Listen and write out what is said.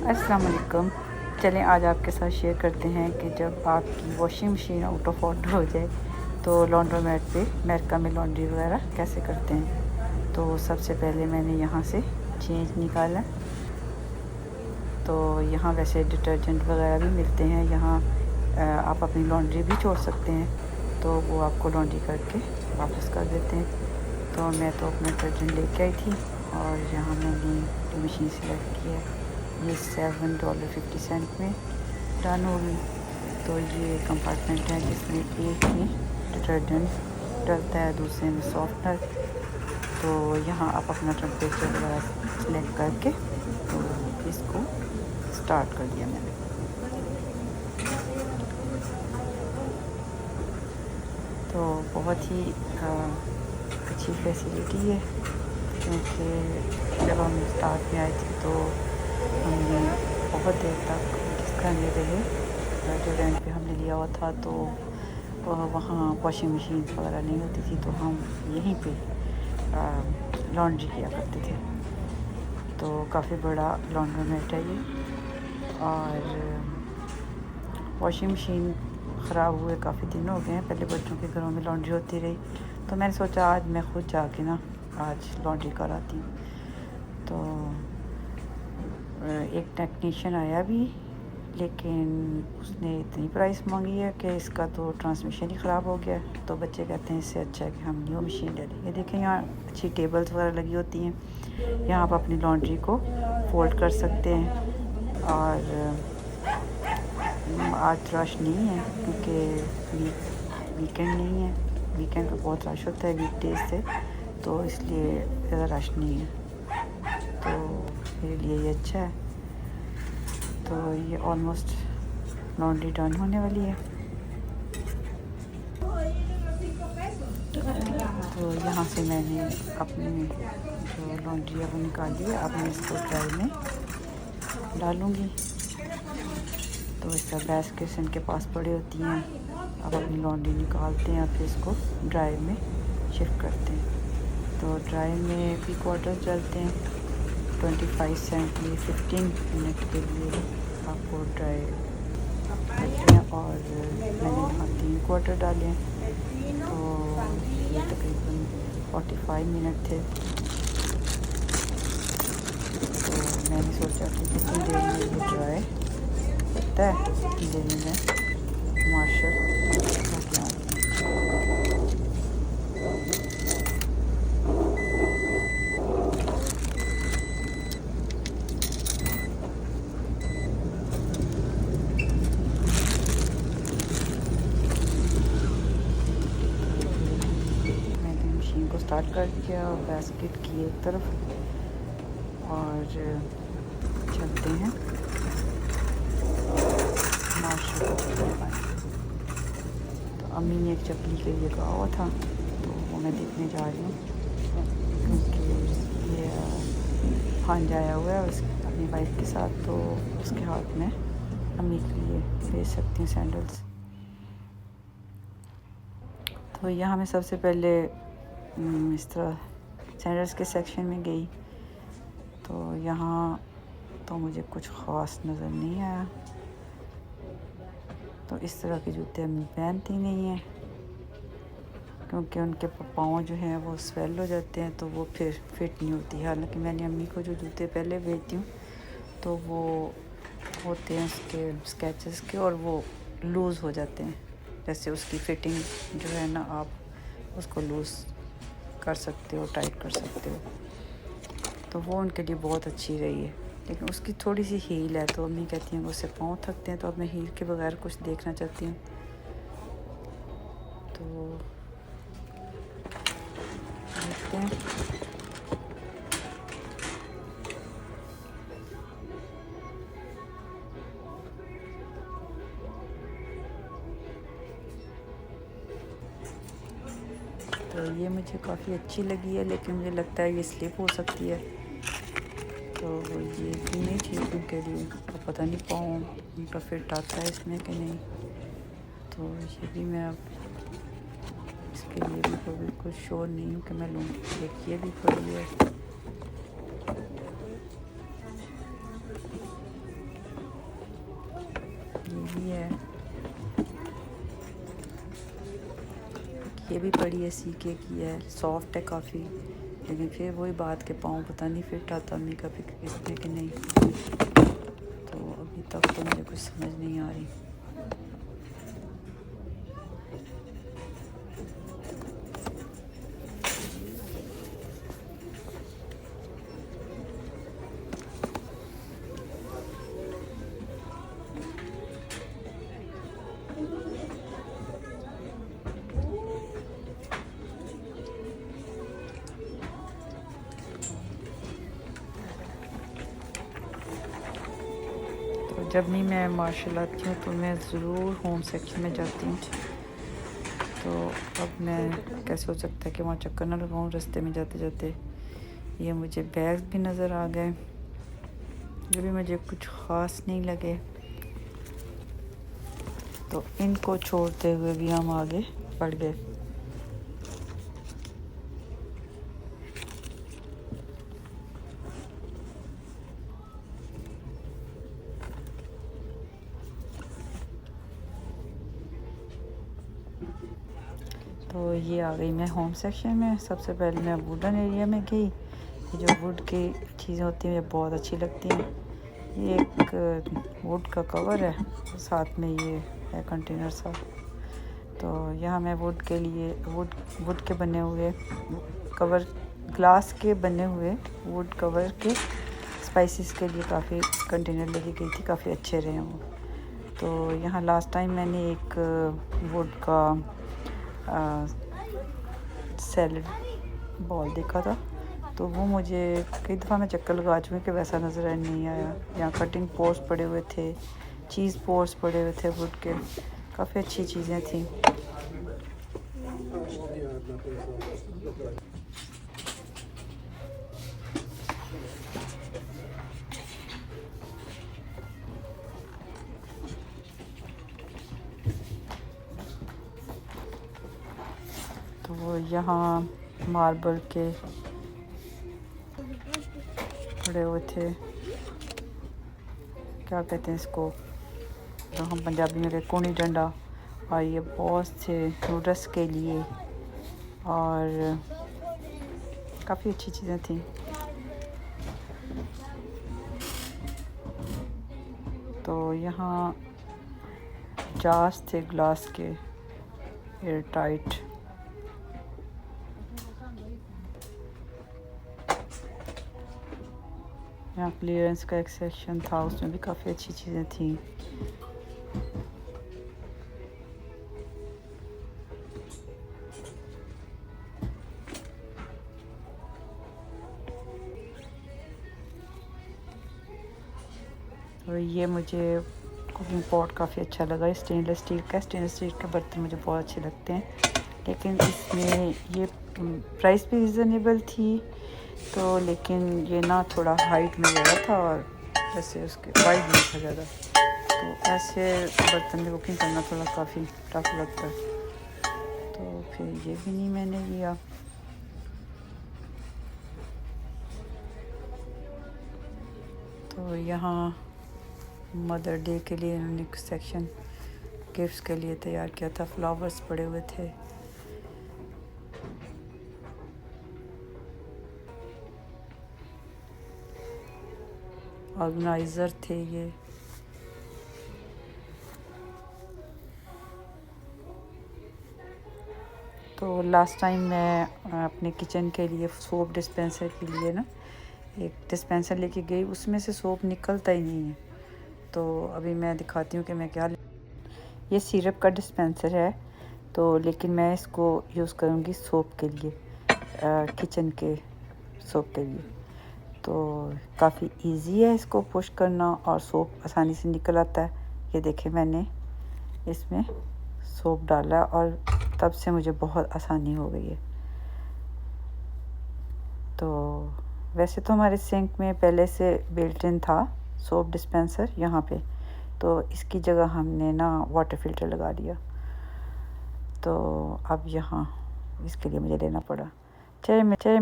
अस्सलाम वालेकुम। चलें आज आपके साथ शेयर करते हैं कि जब आपकी washing machine out of order हो जाए तो लॉन्ड्रोमेट पे अमेरिका में लॉन्ड्री वगैरह कैसे करते हैं। तो सबसे पहले मैंने यहाँ से चेंज निकाला। तो यहाँ वैसे डिटर्जेंट वगैरह भी मिलते हैं। यहाँ आप अपनी लॉन्ड्री भी छोड़ सकते हैं, तो वो आपको लॉन्ड्री करके वापस कर देते हैं। तो मैं तो अपना डिटर्जेंट लेके आई थी और यहाँ मैंने मशीन सेलेक्ट किया। ये $7.50 में डन होगी। तो ये कंपार्टमेंट है जिसमें एक में डिटर्जेंट डलता है, दूसरे में सॉफ्टनर। तो यहाँ आप अपना टेम्परेचर वगैरह सेलेक्ट करके तो इसको स्टार्ट कर दिया मैंने। तो बहुत ही अच्छी फैसिलिटी है, क्योंकि जब हम स्टार्ट में आए थे तो हमने बहुत देर तक जिस घर में रहे, जो रेंट पे हमने लिया हुआ था, तो वहाँ वॉशिंग मशीन वगैरह नहीं होती थी, तो हम यहीं पे लॉन्ड्री किया करते थे। तो काफ़ी बड़ा लॉन्ड्रोमेट है ये। और वॉशिंग मशीन ख़राब हुए काफ़ी दिन हो गए हैं। पहले बच्चों के घरों में लॉन्ड्री होती रही, तो मैंने सोचा आज मैं ख़ुद जाके ना आज लॉन्ड्री कराती हूँ। तो एक टेक्नीशियन आया भी, लेकिन उसने इतनी प्राइस मांगी है कि इसका तो ट्रांसमिशन ही ख़राब हो गया। तो बच्चे कहते हैं इससे अच्छा है कि हम न्यू मशीन ले लें। ये देखें, यहाँ अच्छी टेबल्स वगैरह लगी होती हैं। यहाँ आप अपनी लॉन्ड्री को फोल्ड कर सकते हैं। और आज रश नहीं है क्योंकि वीकेंड नहीं है। वीकेंड पे बहुत रश होता है वीकडेज से, तो इसलिए ज़्यादा रश नहीं है। तो मेरे लिए ये अच्छा है। तो ये ऑलमोस्ट लॉन्ड्री डन होने वाली है। तो यहाँ से मैंने अपनी जो लॉन्ड्री है वो निकाल ली है। अब मैं इसको ड्राई में डालूँगी। तो इस तरह बास्केट्स इनके पास पड़ी होती हैं। अब अपनी लॉन्ड्री निकालते हैं, फिर इसको ड्राई में शिफ्ट करते हैं। तो ड्राई में भी क्वार्टर चलते हैं 25 सेंट में 15 मिनट के लिए आपको ड्राई करते हैं। और मैंने यहाँ 3 क्वार्टर डाले हैं, तो ये तकरीबन 45 मिनट थे। तो मैंने सोचा कि कितनी देर में ये ड्राई होता है, कितनी देर में मैं मार्शल करके आऊँ। को स्टार्ट कर दिया बास्केट की एक तरफ और चलते हैं मार्शल को। तो अम्मी ने एक चपली के लिए कहा हुआ था, तो वो मैं देखने जा रही हूँ, क्योंकि ये भांजा आया हुआ है अपनी वाइफ के साथ, तो उसके हाथ में अम्मी के लिए भेज सकती हूँ सैंडल्स। तो यहाँ मैं सबसे पहले इस तरह सैंडल्स के सेक्शन में गई, तो यहाँ तो मुझे कुछ ख़ास नज़र नहीं आया। तो इस तरह के जूते अम्मी पहनती नहीं हैं, क्योंकि उनके पाँव जो हैं वो स्वेल हो जाते हैं, तो वो फिर फिट नहीं होती। हालांकि मैंने अम्मी को जो जूते पहले भेजती हूँ तो वो होते हैं उसके स्केचेस के, और वो लूज़ हो जाते हैं। जैसे उसकी फ़िटिंग जो है ना, आप उसको लूज़ कर सकते हो, टाइट कर सकते हो। तो वो उनके लिए बहुत अच्छी रही है। लेकिन उसकी थोड़ी सी हील है, तो अम्मी कहती हैं कि उससे पाँव थकते हैं, तो अब मैं हील के बगैर कुछ देखना चाहती हूँ। तो देखते हैं। तो ये मुझे काफ़ी अच्छी लगी है, लेकिन मुझे लगता है ये स्लिप हो सकती है, तो ये भी नहीं ठीक उनके लिए। तो पता नहीं पाँव उनका फिट आता है इसमें कि नहीं। तो ये भी मैं अब इसके लिए भी तो बिल्कुल श्योर नहीं हूँ कि मैं लूँगी। एक ये भी पड़ी है। ये भी पड़ी है सीके की है, सॉफ्ट है काफ़ी, लेकिन फिर वही बात के पाँव पता नहीं फिट आता अम्मी का फिर इसमें कि नहीं। तो अभी तक तो मुझे कुछ समझ नहीं आ रही। जब भी मैं मार्शल आती हूँ तो मैं ज़रूर होम सेक्शन में जाती हूँ। तो अब मैं कैसे हो सकता है कि वहाँ चक्कर ना लगाऊँ रास्ते में जाते जाते। ये मुझे बैग्स भी नज़र आ गए, ये भी मुझे कुछ ख़ास नहीं लगे, तो इनको छोड़ते हुए भी हम आगे बढ़ गए। तो ये आ गई मैं होम सेक्शन में। सबसे पहले मैं वुडन एरिया में गई। ये जो वुड की चीज़ें होती हैं मुझे बहुत अच्छी लगती हैं। ये एक वुड का कवर है, साथ में ये है कंटेनर सा। तो यहाँ मैं वुड के लिए वुड के बने हुए कवर, ग्लास के बने हुए वुड कवर के स्पाइसेस के लिए काफ़ी कंटेनर लेके गई थी, काफ़ी अच्छे रहे वो। तो यहाँ लास्ट टाइम मैंने एक वुड का सैलड बॉल देखा था, तो वो मुझे कई दफ़ा मैं चक्कर लगा चुकी कि वैसा नज़र नहीं आया। यहाँ कटिंग पोर्स पड़े हुए थे, चीज़ पोर्स पड़े हुए थे वुड के, काफ़ी अच्छी चीज़ें थी। तो वो यहाँ मार्बल के पड़े हुए थे, क्या कहते हैं इसको, तो हम पंजाबी में कहते कोनी डंडा। और ये बहुत से नूडल्स के लिए, और काफ़ी अच्छी चीज़ें थी। तो यहाँ जार्स थे ग्लास के, एयर टाइट। यहाँ क्लियरेंस का एक सेक्शन था, उसमें भी काफ़ी अच्छी चीज़ें थी। तो ये मुझे कुकिंग पॉट काफ़ी अच्छा लगा, स्टेनलेस स्टील का। स्टेनलेस स्टील के बर्तन मुझे बहुत अच्छे लगते हैं, लेकिन इसमें ये प्राइस भी रिज़नेबल थी। तो लेकिन ये ना थोड़ा हाइट में ज़्यादा था और जैसे उसके वाइड में था ज़्यादा, तो ऐसे बर्तन में कुकिंग करना थोड़ा काफ़ी टफ लगता है। तो फिर ये भी नहीं मैंने लिया। तो यहाँ मदर डे के लिए इन्होंने एक सेक्शन गिफ्ट्स के लिए तैयार किया था, फ्लावर्स पड़े हुए थे। ऑर्गेनाइज़र थे ये। तो लास्ट टाइम मैं अपने किचन के लिए सोप डिस्पेंसर के लिए ना एक डिस्पेंसर लेके गई, उसमें से सोप निकलता ही नहीं है। तो अभी मैं दिखाती हूँ कि मैं क्या। ये सिरप का डिस्पेंसर है, तो लेकिन मैं इसको यूज़ करूँगी सोप के लिए, किचन के सोप के लिए। तो काफ़ी इजी है इसको पुश करना और सोप आसानी से निकल आता है। ये देखें, मैंने इसमें सोप डाला और तब से मुझे बहुत आसानी हो गई है। तो वैसे तो हमारे सिंक में पहले से बिल्ट इन था सोप डिस्पेंसर यहाँ पे, तो इसकी जगह हमने ना वाटर फ़िल्टर लगा दिया। तो अब यहाँ इसके लिए मुझे लेना पड़ा। चलिए